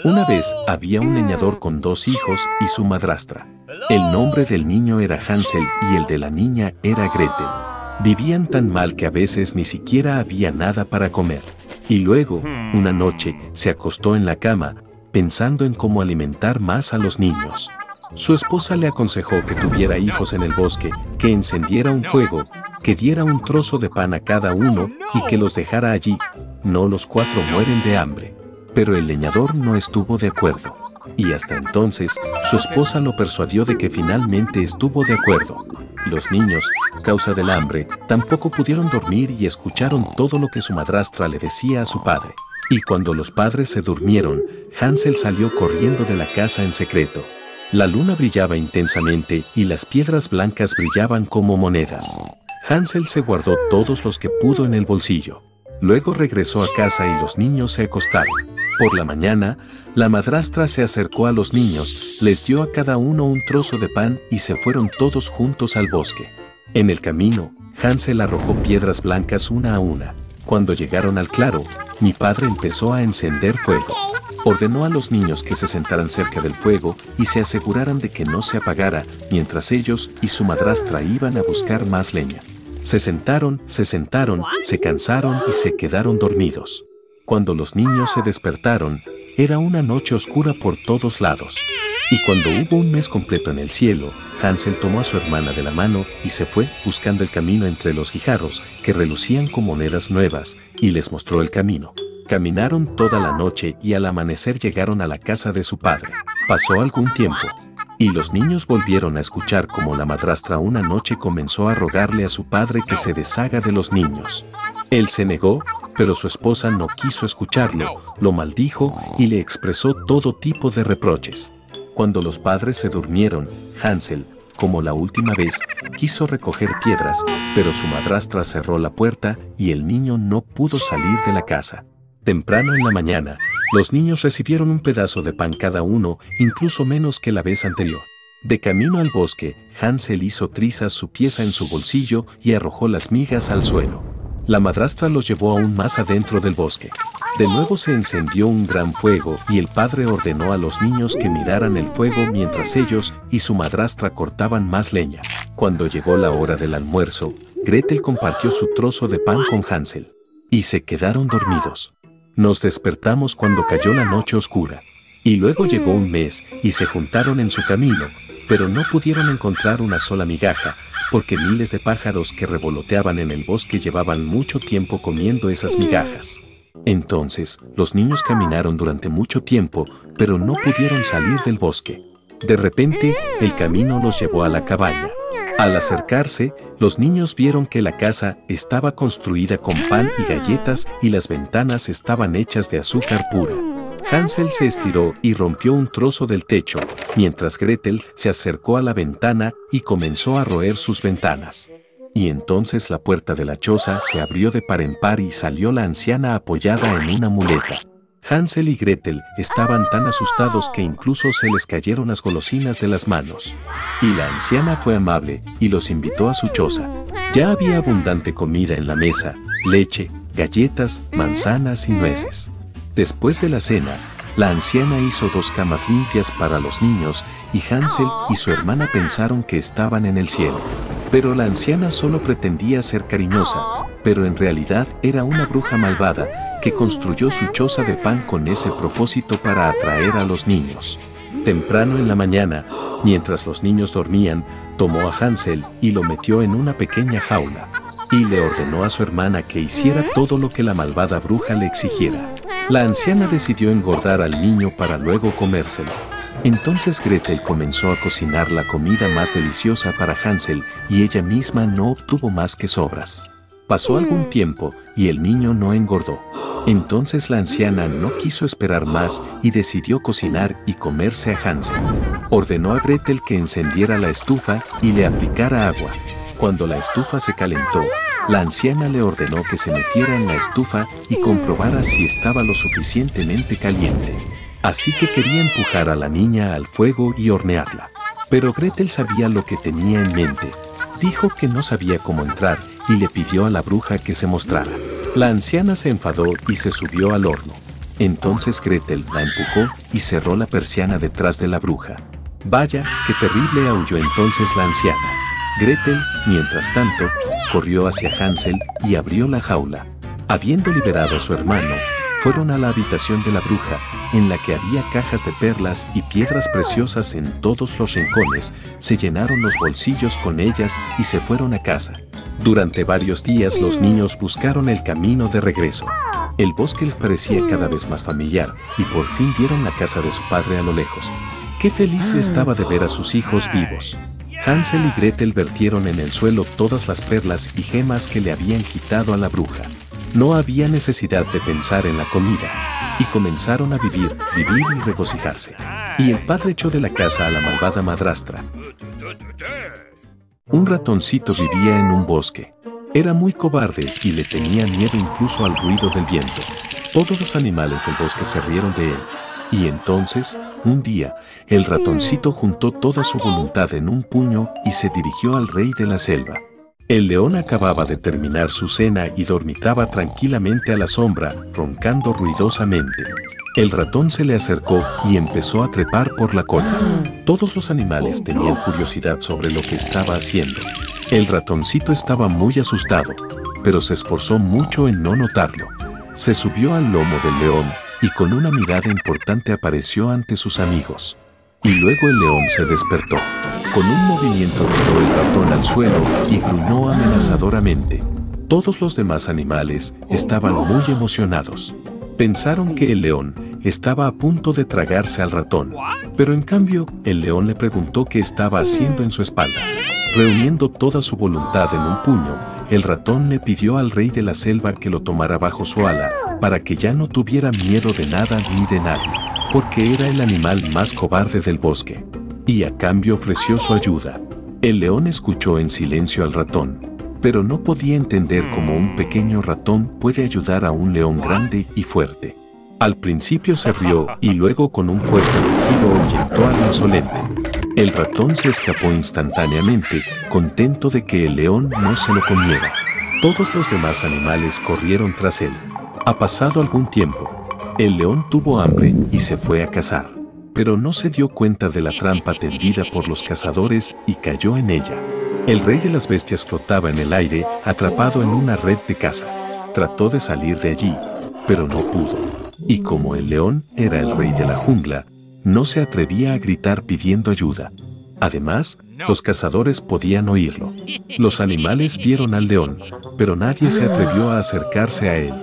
Una vez había un leñador con 2 hijos y su madrastra. El nombre del niño era Hansel y el de la niña era Gretel. Vivían tan mal que a veces ni siquiera había nada para comer. Y luego, una noche, se acostó en la cama, pensando en cómo alimentar más a los niños. Su esposa le aconsejó que tuviera hijos en el bosque, que encendiera un fuego, que diera un trozo de pan a cada uno y que los dejara allí. No, los 4 mueren de hambre. Pero el leñador no estuvo de acuerdo. Y hasta entonces, su esposa lo persuadió de que finalmente estuvo de acuerdo. Los niños, causa del hambre, tampoco pudieron dormir y escucharon todo lo que su madrastra le decía a su padre. Y cuando los padres se durmieron, Hansel salió corriendo de la casa en secreto. La luna brillaba intensamente y las piedras blancas brillaban como monedas. Hansel se guardó todos los que pudo en el bolsillo. Luego regresó a casa y los niños se acostaron. Por la mañana, la madrastra se acercó a los niños, les dio a cada uno un trozo de pan y se fueron todos juntos al bosque. En el camino, Hansel arrojó piedras blancas una a una. Cuando llegaron al claro, mi padre empezó a encender fuego. Ordenó a los niños que se sentaran cerca del fuego y se aseguraran de que no se apagara, mientras ellos y su madrastra iban a buscar más leña. Se sentaron, se cansaron y se quedaron dormidos. Cuando los niños se despertaron, era una noche oscura por todos lados. Y cuando hubo un mes completo en el cielo, Hansel tomó a su hermana de la mano y se fue buscando el camino entre los guijarros, que relucían con monedas nuevas, y les mostró el camino. Caminaron toda la noche y al amanecer llegaron a la casa de su padre. Pasó algún tiempo, y los niños volvieron a escuchar cómo la madrastra una noche comenzó a rogarle a su padre que se deshaga de los niños. Él se negó, pero su esposa no quiso escucharlo, lo maldijo y le expresó todo tipo de reproches. Cuando los padres se durmieron, Hansel, como la última vez, quiso recoger piedras, pero su madrastra cerró la puerta y el niño no pudo salir de la casa. Temprano en la mañana, los niños recibieron un pedazo de pan cada uno, incluso menos que la vez anterior. De camino al bosque, Hansel hizo trizas su pieza en su bolsillo y arrojó las migas al suelo. La madrastra los llevó aún más adentro del bosque. De nuevo se encendió un gran fuego y el padre ordenó a los niños que miraran el fuego mientras ellos y su madrastra cortaban más leña. Cuando llegó la hora del almuerzo, Gretel compartió su trozo de pan con Hansel. Y se quedaron dormidos. Nos despertamos cuando cayó la noche oscura. Y luego llegó un mes y se juntaron en su camino, pero no pudieron encontrar una sola migaja, porque miles de pájaros que revoloteaban en el bosque llevaban mucho tiempo comiendo esas migajas. Entonces, los niños caminaron durante mucho tiempo, pero no pudieron salir del bosque. De repente, el camino los llevó a la cabaña. Al acercarse, los niños vieron que la casa estaba construida con pan y galletas y las ventanas estaban hechas de azúcar pura. Hansel se estiró y rompió un trozo del techo, mientras Gretel se acercó a la ventana y comenzó a roer sus ventanas. Y entonces la puerta de la choza se abrió de par en par y salió la anciana apoyada en una muleta. Hansel y Gretel estaban tan asustados que incluso se les cayeron las golosinas de las manos. Y la anciana fue amable y los invitó a su choza. Ya había abundante comida en la mesa, leche, galletas, manzanas y nueces. Después de la cena, la anciana hizo 2 camas limpias para los niños y Hansel y su hermana pensaron que estaban en el cielo. Pero la anciana solo pretendía ser cariñosa, pero en realidad era una bruja malvada que construyó su choza de pan con ese propósito para atraer a los niños. Temprano en la mañana, mientras los niños dormían, tomó a Hansel y lo metió en una pequeña jaula. Y le ordenó a su hermana que hiciera todo lo que la malvada bruja le exigiera. La anciana decidió engordar al niño para luego comérselo. Entonces Gretel comenzó a cocinar la comida más deliciosa para Hansel y ella misma no obtuvo más que sobras. Pasó algún tiempo y el niño no engordó. Entonces la anciana no quiso esperar más y decidió cocinar y comerse a Hansel. Ordenó a Gretel que encendiera la estufa y le aplicara agua. Cuando la estufa se calentó, la anciana le ordenó que se metiera en la estufa y comprobara si estaba lo suficientemente caliente. Así que quería empujar a la niña al fuego y hornearla. Pero Gretel sabía lo que tenía en mente. Dijo que no sabía cómo entrar y le pidió a la bruja que se mostrara. La anciana se enfadó y se subió al horno. Entonces Gretel la empujó y cerró la persiana detrás de la bruja. ¡Vaya, qué terrible!, aulló entonces la anciana. Gretel, mientras tanto, corrió hacia Hansel y abrió la jaula. Habiendo liberado a su hermano, fueron a la habitación de la bruja, en la que había cajas de perlas y piedras preciosas en todos los rincones, se llenaron los bolsillos con ellas y se fueron a casa. Durante varios días los niños buscaron el camino de regreso. El bosque les parecía cada vez más familiar y por fin vieron la casa de su padre a lo lejos. ¡Qué feliz estaba de ver a sus hijos vivos! Hansel y Gretel vertieron en el suelo todas las perlas y gemas que le habían quitado a la bruja. No había necesidad de pensar en la comida, y comenzaron a vivir y regocijarse. Y el padre echó de la casa a la malvada madrastra. Un ratoncito vivía en un bosque. Era muy cobarde y le tenía miedo incluso al ruido del viento. Todos los animales del bosque se rieron de él. Y entonces, un día, el ratoncito juntó toda su voluntad en un puño y se dirigió al rey de la selva. El león acababa de terminar su cena y dormitaba tranquilamente a la sombra, roncando ruidosamente. El ratón se le acercó y empezó a trepar por la cola. Todos los animales tenían curiosidad sobre lo que estaba haciendo. El ratoncito estaba muy asustado, pero se esforzó mucho en no notarlo. Se subió al lomo del león y con una mirada importante apareció ante sus amigos. Y luego el león se despertó. Con un movimiento tiró el ratón al suelo y gruñó amenazadoramente. Todos los demás animales estaban muy emocionados. Pensaron que el león estaba a punto de tragarse al ratón, pero en cambio el león le preguntó qué estaba haciendo en su espalda. Reuniendo toda su voluntad en un puño, el ratón le pidió al rey de la selva que lo tomara bajo su ala, para que ya no tuviera miedo de nada ni de nadie, porque era el animal más cobarde del bosque. Y a cambio ofreció su ayuda. El león escuchó en silencio al ratón, pero no podía entender cómo un pequeño ratón puede ayudar a un león grande y fuerte. Al principio se rió y luego con un fuerte rugido ahuyentó al insolente. El ratón se escapó instantáneamente, contento de que el león no se lo comiera. Todos los demás animales corrieron tras él. Ha pasado algún tiempo. El león tuvo hambre y se fue a cazar, pero no se dio cuenta de la trampa tendida por los cazadores y cayó en ella. El rey de las bestias flotaba en el aire, atrapado en una red de caza. Trató de salir de allí, pero no pudo. Y como el león era el rey de la jungla, no se atrevía a gritar pidiendo ayuda. Además, los cazadores podían oírlo. Los animales vieron al león, pero nadie se atrevió a acercarse a él.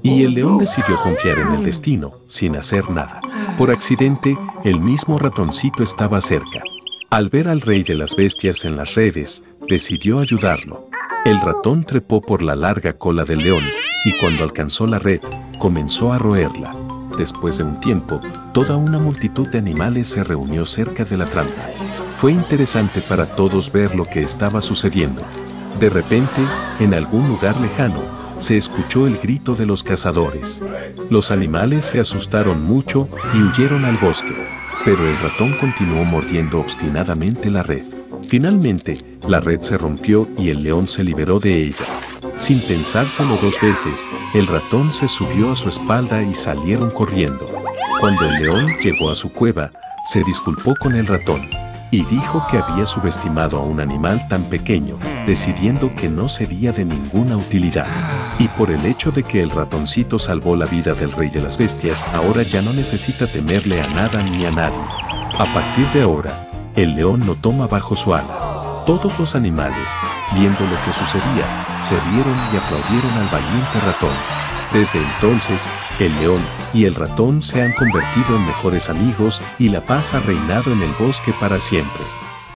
Y el león decidió confiar en el destino, sin hacer nada. Por accidente, el mismo ratoncito estaba cerca. Al ver al rey de las bestias en las redes, decidió ayudarlo. El ratón trepó por la larga cola del león, y cuando alcanzó la red, comenzó a roerla. Después de un tiempo, toda una multitud de animales se reunió cerca de la trampa. Fue interesante para todos ver lo que estaba sucediendo. De repente, en algún lugar lejano, se escuchó el grito de los cazadores. Los animales se asustaron mucho y huyeron al bosque, pero el ratón continuó mordiendo obstinadamente la red. Finalmente, la red se rompió y el león se liberó de ella. Sin pensárselo dos veces, el ratón se subió a su espalda y salieron corriendo. Cuando el león llegó a su cueva, se disculpó con el ratón y dijo que había subestimado a un animal tan pequeño, decidiendo que no sería de ninguna utilidad. Y por el hecho de que el ratoncito salvó la vida del rey de las bestias, ahora ya no necesita temerle a nada ni a nadie. A partir de ahora, el león lo toma bajo su ala. Todos los animales, viendo lo que sucedía, se rieron y aplaudieron al valiente ratón. Desde entonces, el león y el ratón se han convertido en mejores amigos y la paz ha reinado en el bosque para siempre.